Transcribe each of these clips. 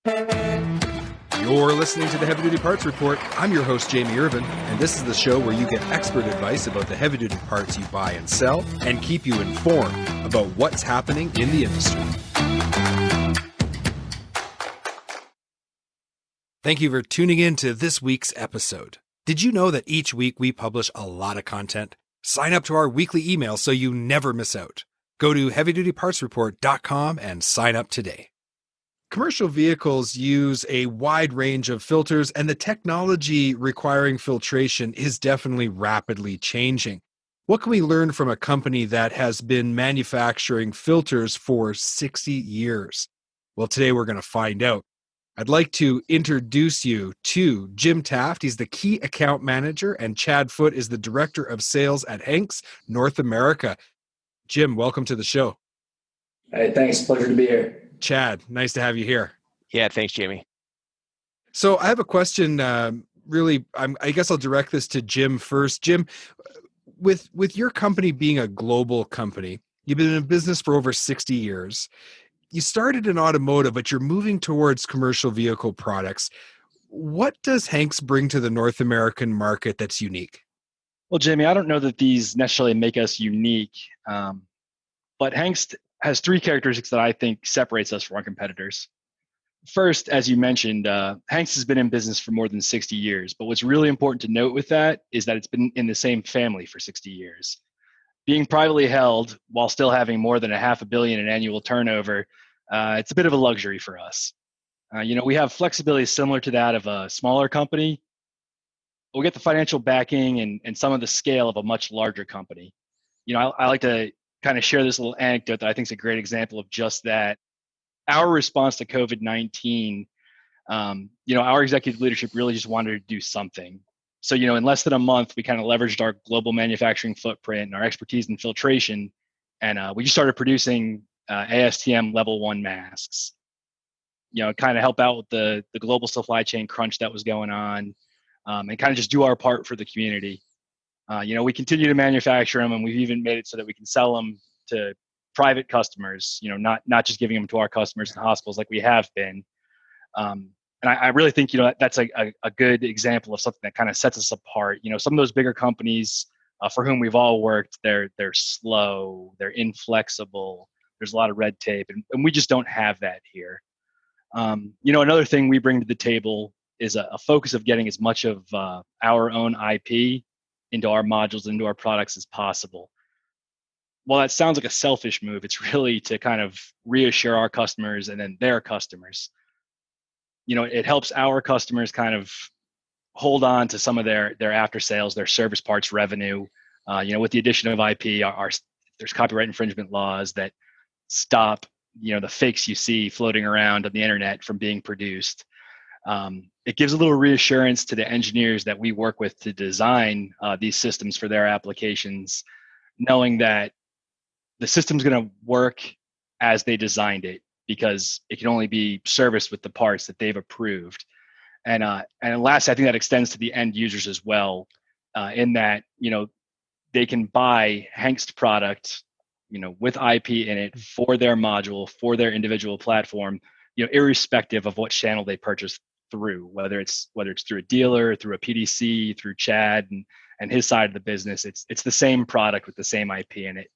You're listening to the Heavy Duty Parts Report. I'm your host, Jamie Irvin, and this is the show where you get expert advice about the heavy duty parts you buy and sell and keep you informed about what's happening in the industry. Thank you for tuning in to this week's episode. Did you know that each week we publish a lot of content? Sign up to our weekly email so you never miss out. Go to heavydutypartsreport.com and sign up today. Commercial vehicles use a wide range of filters, and the technology requiring filtration is definitely rapidly changing. What can we learn from a company that has been manufacturing filters for 60 years? Well, today we're going to find out. I'd like to introduce you to Jim Taft. He's the Key Account Manager, and Chad Foote is the Director of Sales at Hanks North America. Jim, welcome to the show. Hey, thanks. Pleasure to be here. Chad, nice to have you here. Yeah, thanks, Jamie. So I have a question. I guess I'll direct this to Jim first. Jim, with your company being a global company, you've been in business for over 60 years. You started in automotive, but you're moving towards commercial vehicle products. What does Hanks bring to the North American market that's unique? Well, Jamie, I don't know that these necessarily make us unique, but Hanks has three characteristics that I think separates us from our competitors. First, as you mentioned, Hanks has been in business for more than 60 years, but what's really important to note with that is that it's been in the same family for 60 years. Being privately held while still having more than $500 million in annual turnover, it's a bit of a luxury for us. We have flexibility similar to that of a smaller company. We'll get the financial backing and some of the scale of a much larger company. I like to kind of share this little anecdote that I think is a great example of just that. Our response to COVID-19, our executive leadership really just wanted to do something. So, in less than a month, we kind of leveraged our global manufacturing footprint and our expertise in filtration, and we just started producing ASTM level 1 masks. Kind of help out with the global supply chain crunch that was going on, and kind of just do our part for the community. We continue to manufacture them, and we've even made it so that we can sell them to private customers, not just giving them to our customers and hospitals like we have been. And I really think, that's a good example of something that kind of sets us apart. Some of those bigger companies for whom we've all worked, they're slow, they're inflexible, there's a lot of red tape, and we just don't have that here. Another thing we bring to the table is a focus of getting as much of our own IP into our modules, into our products as possible. While that sounds like a selfish move, it's really to kind of reassure our customers and then their customers. It helps our customers kind of hold on to some of their after sales, their service parts revenue. With the addition of IP, there's copyright infringement laws that stop, the fakes you see floating around on the internet from being produced. It gives a little reassurance to the engineers that we work with to design these systems for their applications, knowing that the system's going to work as they designed it, because it can only be serviced with the parts that they've approved. And lastly, I think that extends to the end users as well, in that, they can buy Hanks product, with IP in it for their module, for their individual platform, irrespective of what channel they purchase through, whether it's through a dealer, through a PDC, through Chad and his side of the business. It's the same product with the same IP in it.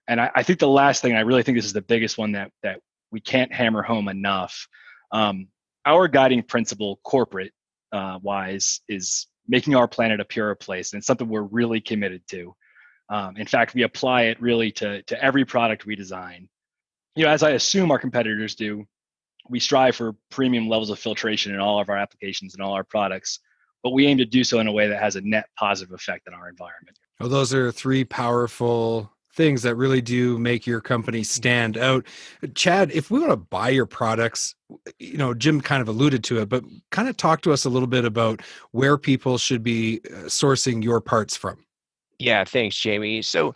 And I think the last thing, I really think this is the biggest one that we can't hammer home enough. Our guiding principle, corporate wise, is making our planet a purer place, and it's something we're really committed to. In fact, we apply it really to every product we design. As I assume our competitors do, we strive for premium levels of filtration in all of our applications and all our products, but we aim to do so in a way that has a net positive effect on our environment. Well, those are three powerful things that really do make your company stand out. Chad, if we want to buy your products, Jim kind of alluded to it, but kind of talk to us a little bit about where people should be sourcing your parts from. Yeah, thanks, Jamie. So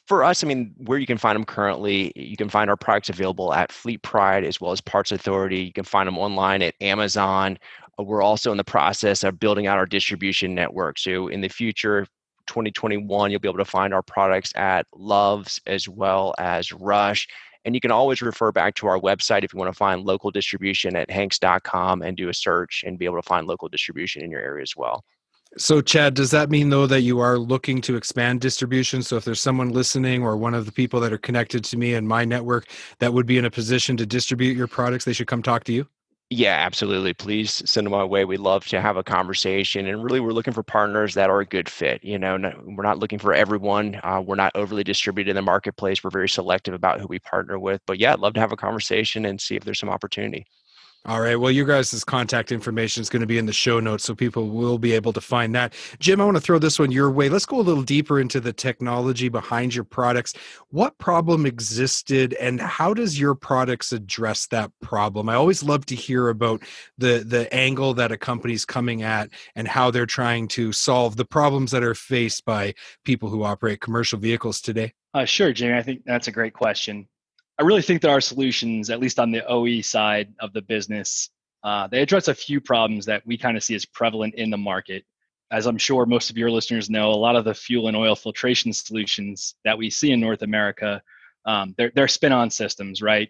for us, where you can find them currently, you can find our products available at Fleet Pride as well as Parts Authority. You can find them online at Amazon. We're also in the process of building out our distribution network. So in the future, 2021, you'll be able to find our products at Love's as well as Rush And you can always refer back to our website if you want to find local distribution at hanks.com and do a search and be able to find local distribution in your area as well. So, Chad, does that mean, though, that you are looking to expand distribution? So if there's someone listening or one of the people that are connected to me in my network that would be in a position to distribute your products, they should come talk to you? Yeah, absolutely. Please send them our way. We'd love to have a conversation. And really, we're looking for partners that are a good fit. We're not looking for everyone. We're not overly distributed in the marketplace. We're very selective about who we partner with. But yeah, I'd love to have a conversation and see if there's some opportunity. All right. Well, you guys' contact information is going to be in the show notes, so people will be able to find that. Jim, I want to throw this one your way. Let's go a little deeper into the technology behind your products. What problem existed, and how does your products address that problem? I always love to hear about the angle that a company's coming at and how they're trying to solve the problems that are faced by people who operate commercial vehicles today. Sure, Jamie. I think that's a great question. I really think that our solutions, at least on the OE side of the business, they address a few problems that we kind of see as prevalent in the market. As I'm sure most of your listeners know, a lot of the fuel and oil filtration solutions that we see in North America, they're spin-on systems, right?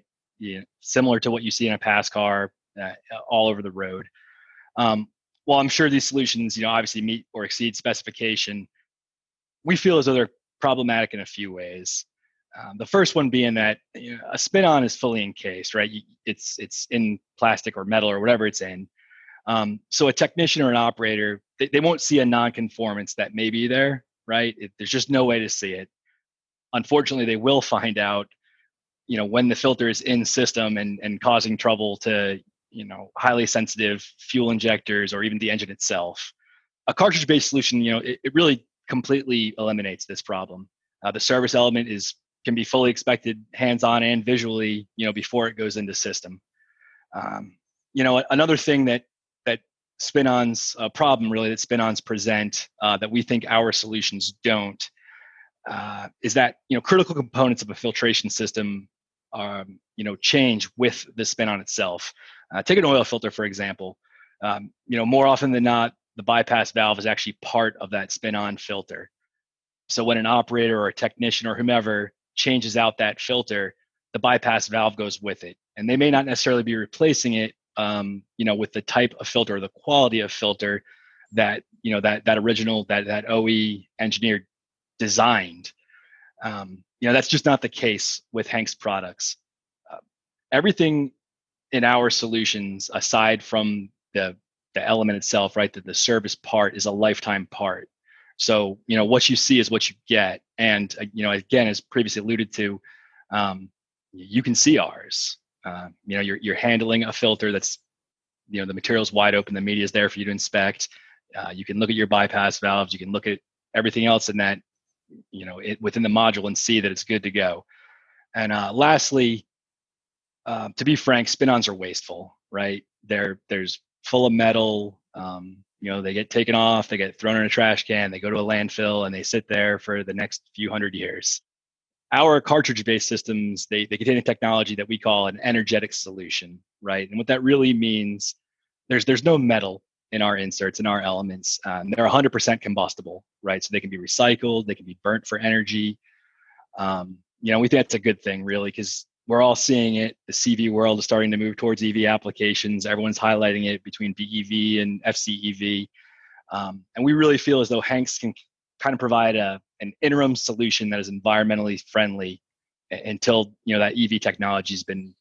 Similar to what you see in a pass car all over the road. While I'm sure these solutions, obviously meet or exceed specification, we feel as though they're problematic in a few ways. The first one being that a spin-on is fully encased, right? It's in plastic or metal or whatever it's in. So a technician or an operator, they won't see a non-conformance that may be there, right? There's just no way to see it. Unfortunately, they will find out, when the filter is in system and causing trouble to, highly sensitive fuel injectors or even the engine itself. A cartridge-based solution, it really completely eliminates this problem. The service element can be fully expected hands-on and visually, before it goes into system. Another thing that spin-ons, a problem really that spin-ons present that we think our solutions don't, is that, critical components of a filtration system, change with the spin-on itself. Take an oil filter, for example. More often than not, the bypass valve is actually part of that spin-on filter. So when an operator or a technician or whomever changes out that filter, the bypass valve goes with it. And they may not necessarily be replacing it, with the type of filter or the quality of filter that, that original, that OE engineer designed. That's just not the case with Hanks products. Everything in our solutions, aside from the element itself, right, that the service part is a lifetime part. So, what you see is what you get. And, again, as previously alluded to, you can see ours. You're handling a filter that's, the material's wide open, the media is there for you to inspect. You can look at your bypass valves. You can look at everything else in that, within the module and see that it's good to go. And lastly, to be frank, spin-ons are wasteful, right? There's full of metal. They get taken off, they get thrown in a trash can, they go to a landfill, and they sit there for the next few hundred years. Our cartridge-based systems, they contain a technology that we call an energetic solution, right? And what that really means, there's no metal in our inserts, in our elements. They're 100% combustible, right? So they can be recycled, they can be burnt for energy. We think that's a good thing, really, because we're all seeing it. The CV world is starting to move towards EV applications. Everyone's highlighting it between BEV and FCEV. And we really feel as though Hanks can kind of provide an interim solution that is environmentally friendly until that EV technology has been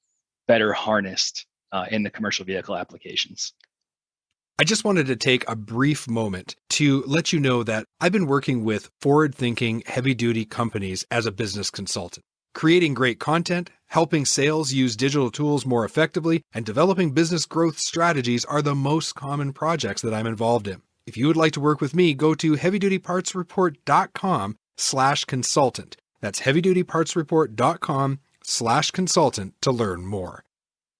better harnessed in the commercial vehicle applications. I just wanted to take a brief moment to let you know that I've been working with forward-thinking, heavy-duty companies as a business consultant, creating great content, helping sales use digital tools more effectively, and developing business growth strategies are the most common projects that I'm involved in. If you would like to work with me, go to heavydutypartsreport.com/consultant. That's heavydutypartsreport.com/consultant to learn more.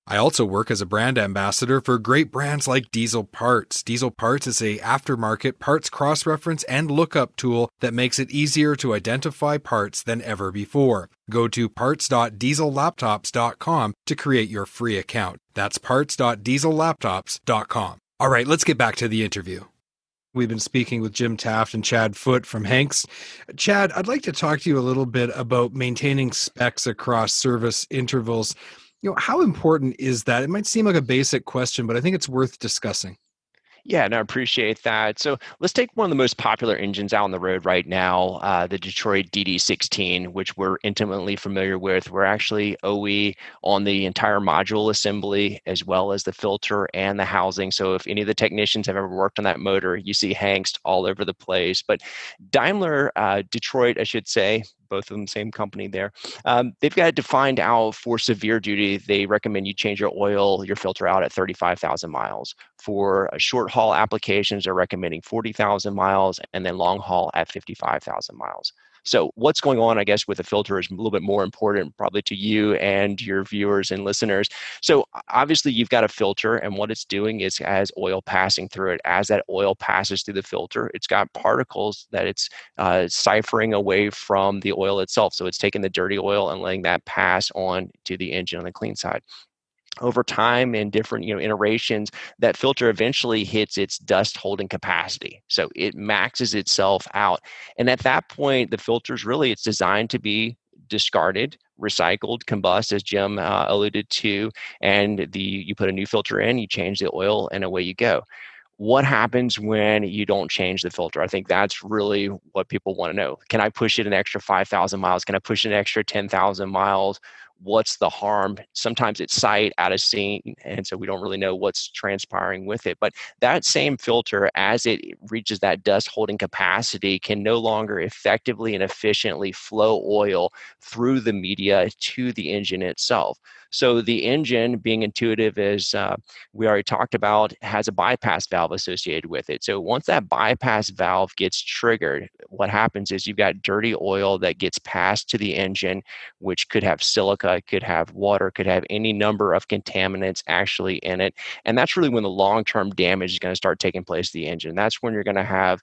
I also work as a brand ambassador for great brands like Diesel Parts. Diesel Parts is a aftermarket parts cross-reference and lookup tool that makes it easier to identify parts than ever before. Go to parts.diesellaptops.com to create your free account. That's parts.diesellaptops.com. All right, let's get back to the interview. We've been speaking with Jim Taft and Chad Foote from Hanks. Chad, I'd like to talk to you a little bit about maintaining specs across service intervals. How important is that? It might seem like a basic question, but I think it's worth discussing. Yeah, no, I appreciate that. So let's take one of the most popular engines out on the road right now, the Detroit DD16, which we're intimately familiar with. We're actually OE on the entire module assembly, as well as the filter and the housing. So if any of the technicians have ever worked on that motor, you see Hangst all over the place. But Daimler, Detroit, I should say, both of them same company there. They've got it defined out for severe duty. They recommend you change your oil, your filter out at 35,000 miles. For short haul applications, they're recommending 40,000 miles, and then long haul at 55,000 miles. So what's going on, I guess, with the filter is a little bit more important probably to you and your viewers and listeners. So obviously you've got a filter, and what it's doing is as oil passing through it, as that oil passes through the filter, it's got particles that it's ciphering away from the oil itself. So it's taking the dirty oil and letting that pass on to the engine on the clean side. Over time and different iterations, that filter eventually hits its dust holding capacity, so it maxes itself out. And at that point, the filters really, it's designed to be discarded, recycled, combust, as Jim alluded to, and you put a new filter in, you change the oil, and away you go. What happens when you don't change the filter? I think that's really what people want to know. Can I push it an extra 5,000 miles? Can I push it an extra 10,000 miles? What's the harm? Sometimes it's sight, out of scene, and so we don't really know what's transpiring with it. But that same filter, as it reaches that dust holding capacity, can no longer effectively and efficiently flow oil through the media to the engine itself. So the engine, being intuitive as we already talked about, has a bypass valve associated with it. So once that bypass valve gets triggered, what happens is you've got dirty oil that gets passed to the engine, which could have silica, could have water, could have any number of contaminants actually in it. And that's really when the long-term damage is going to start taking place to the engine. That's when you're going to have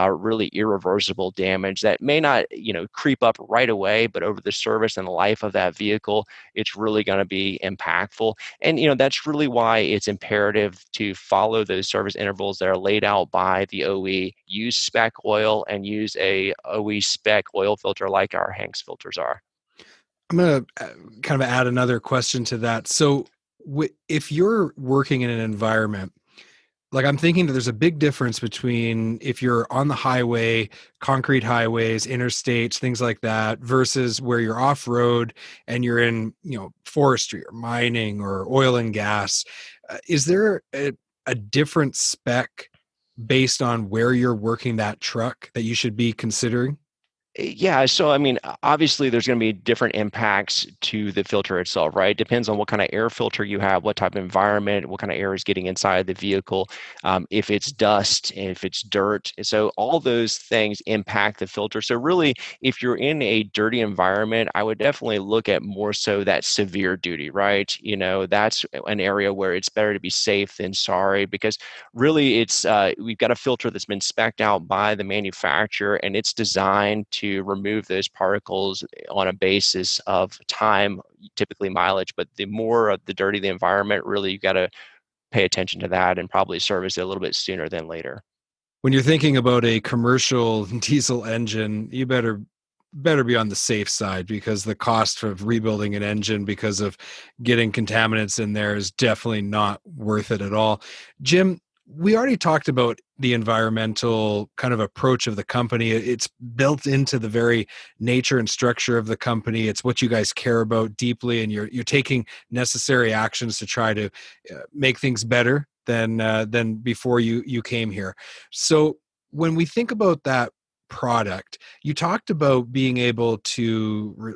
really irreversible damage that may not, creep up right away, but over the service and the life of that vehicle, it's really going to be impactful. And that's really why it's imperative to follow those service intervals that are laid out by the OE. Use spec oil and use a OE spec oil filter like our Hanks filters are. I'm going to kind of add another question to that. So if you're working in an environment, like I'm thinking that there's a big difference between if you're on the highway, concrete highways, interstates, things like that, versus where you're off road and you're in, forestry or mining or oil and gas. Is there a different spec based on where you're working that truck that you should be considering? Yeah, so I mean, obviously there's going to be different impacts to the filter itself, right? Depends on what kind of air filter you have, what type of environment, what kind of air is getting inside the vehicle, if it's dust, if it's dirt. So all those things impact the filter. So really, if you're in a dirty environment, I would definitely look at more so that severe duty, right? That's an area where it's better to be safe than sorry, because really it's we've got a filter that's been spec'd out by the manufacturer, and it's designed to remove those particles on a basis of time, typically mileage. But the more of the dirty the environment, really you've got to pay attention to that and probably service it a little bit sooner than later. When you're thinking about a commercial diesel engine, you better be on the safe side, because the cost of rebuilding an engine because of getting contaminants in there is definitely not worth it at all. Jim, we already talked about the environmental kind of approach of the company. It's built into the very nature and structure of the company. It's what you guys care about deeply, and you're taking necessary actions to try to make things better than before you came here. So when we think about that product, you talked about being able to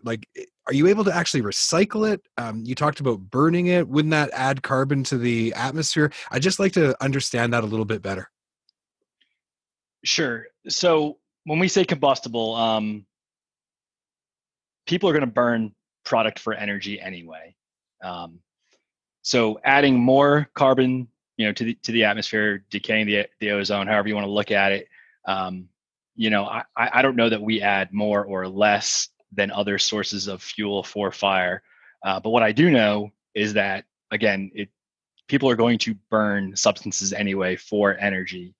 are you able to actually recycle it? You talked about burning it. Wouldn't that add carbon to the atmosphere? I'd just like to understand that a little bit better. Sure. So when we say combustible, people are going to burn product for energy anyway. So adding more carbon, to the atmosphere, decaying the ozone, however you want to look at it. I don't know that we add more or less than other sources of fuel for fire. But what I do know is that, again, people are going to burn substances anyway for energy.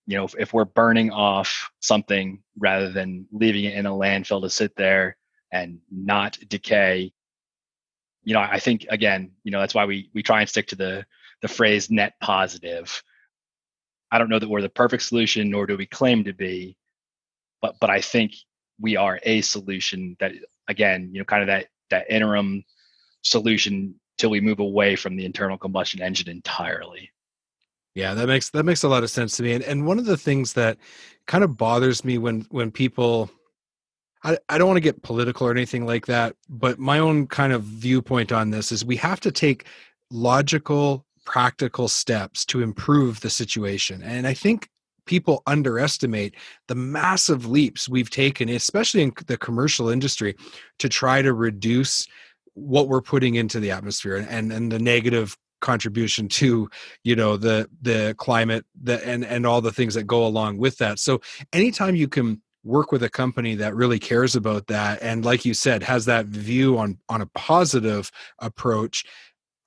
if we're burning off something rather than leaving it in a landfill to sit there and not decay, I think, again, that's why we try and stick to the phrase net positive. I don't know that we're the perfect solution, nor do we claim to be, but I think we are a solution that, again, kind of that interim solution till we move away from the internal combustion engine entirely. Yeah, that makes a lot of sense to me. And one of the things that kind of bothers me when people, I don't want to get political or anything like that, but my own kind of viewpoint on this is we have to take logical, practical steps to improve the situation. And I think people underestimate the massive leaps we've taken, especially in the commercial industry, to try to reduce what we're putting into the atmosphere and the negative contribution to the climate and all the things that go along with that. So anytime you can work with a company that really cares about that, and like you said, has that view on a positive approach,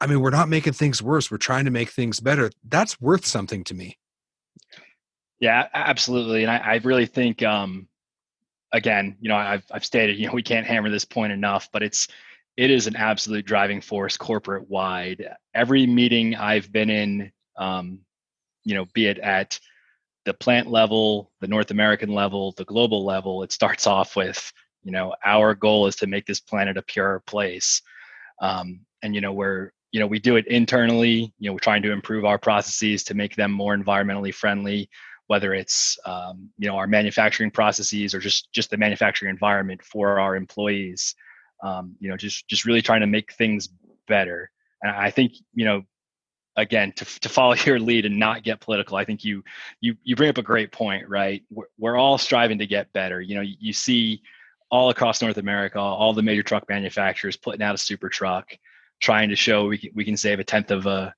I mean, we're not making things worse, we're trying to make things better. That's worth something to me. Yeah, absolutely. And I really think, again, I've stated, we can't hammer this point enough, but it is an absolute driving force corporate wide. Every meeting I've been in, be it at the plant level, the North American level, the global level, it starts off with, our goal is to make this planet a purer place. We do it internally. We're trying to improve our processes to make them more environmentally friendly, whether it's our manufacturing processes or just the manufacturing environment for our employees. Just really trying to make things better. And I think, again, to follow your lead and not get political, I think you bring up a great point, right? We're all striving to get better. You see all across North America, all the major truck manufacturers putting out a super truck, trying to show we can save a tenth of a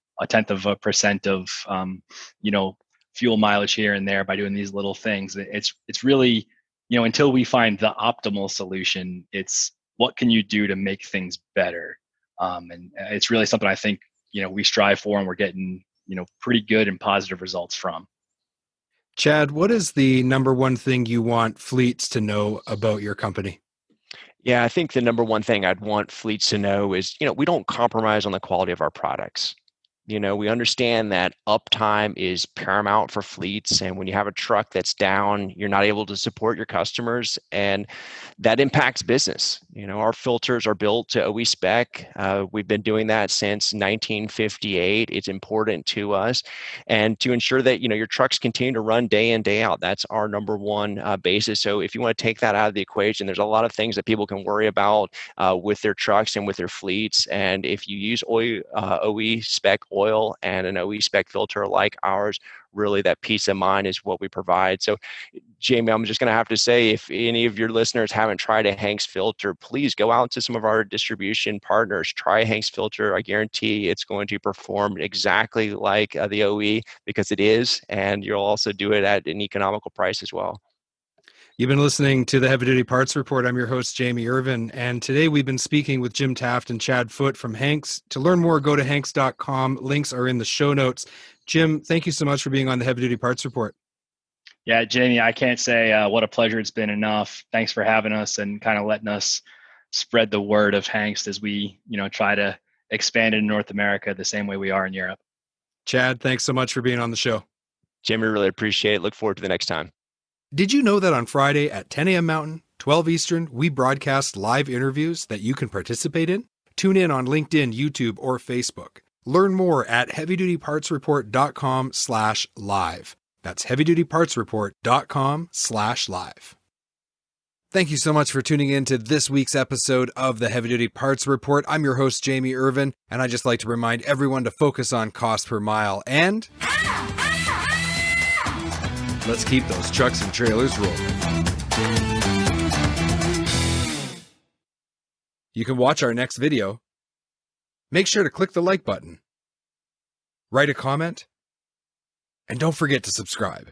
percent of fuel mileage here and there by doing these little things. It's really, until we find the optimal solution, it's what can you do to make things better. And it's really something I think we strive for, and we're getting pretty good and positive results from. Chad, what is the number one thing you want fleets to know about your company? Yeah, I think the number one thing I'd want fleets to know is, we don't compromise on the quality of our products. We understand that uptime is paramount for fleets. And when you have a truck that's down, you're not able to support your customers, and that impacts business. Our filters are built to OE spec. We've been doing that since 1958. It's important to us. And to ensure that, your trucks continue to run day in, day out, that's our number one basis. So if you want to take that out of the equation, there's a lot of things that people can worry about with their trucks and with their fleets. And if you use OE spec oil and an OE spec filter like ours, really that peace of mind is what we provide. So Jamie, I'm just going to have to say, if any of your listeners haven't tried a Hanks filter, please go out to some of our distribution partners, try a Hanks filter. I guarantee it's going to perform exactly like the OE, because it is, and you'll also do it at an economical price as well. You've been listening to the Heavy Duty Parts Report. I'm your host, Jamie Irvin, and today we've been speaking with Jim Taft and Chad Foote from Hanks. To learn more, go to hanks.com. Links are in the show notes. Jim, thank you so much for being on the Heavy Duty Parts Report. Yeah, Jamie, I can't say what a pleasure it's been enough. Thanks for having us and kind of letting us spread the word of Hanks as we, try to expand in North America the same way we are in Europe. Chad, thanks so much for being on the show. Jimmy, really appreciate it. Look forward to the next time. Did you know that on Friday at 10 a.m. Mountain, 12 Eastern, we broadcast live interviews that you can participate in? Tune in on LinkedIn, YouTube, or Facebook. Learn more at heavydutypartsreport.com/live. That's heavydutypartsreport.com/live. Thank you so much for tuning in to this week's episode of the Heavy Duty Parts Report. I'm your host, Jamie Irvin, and I just like to remind everyone to focus on cost per mile and let's keep those trucks and trailers rolling. You can watch our next video. Make sure to click the like button, write a comment, and don't forget to subscribe.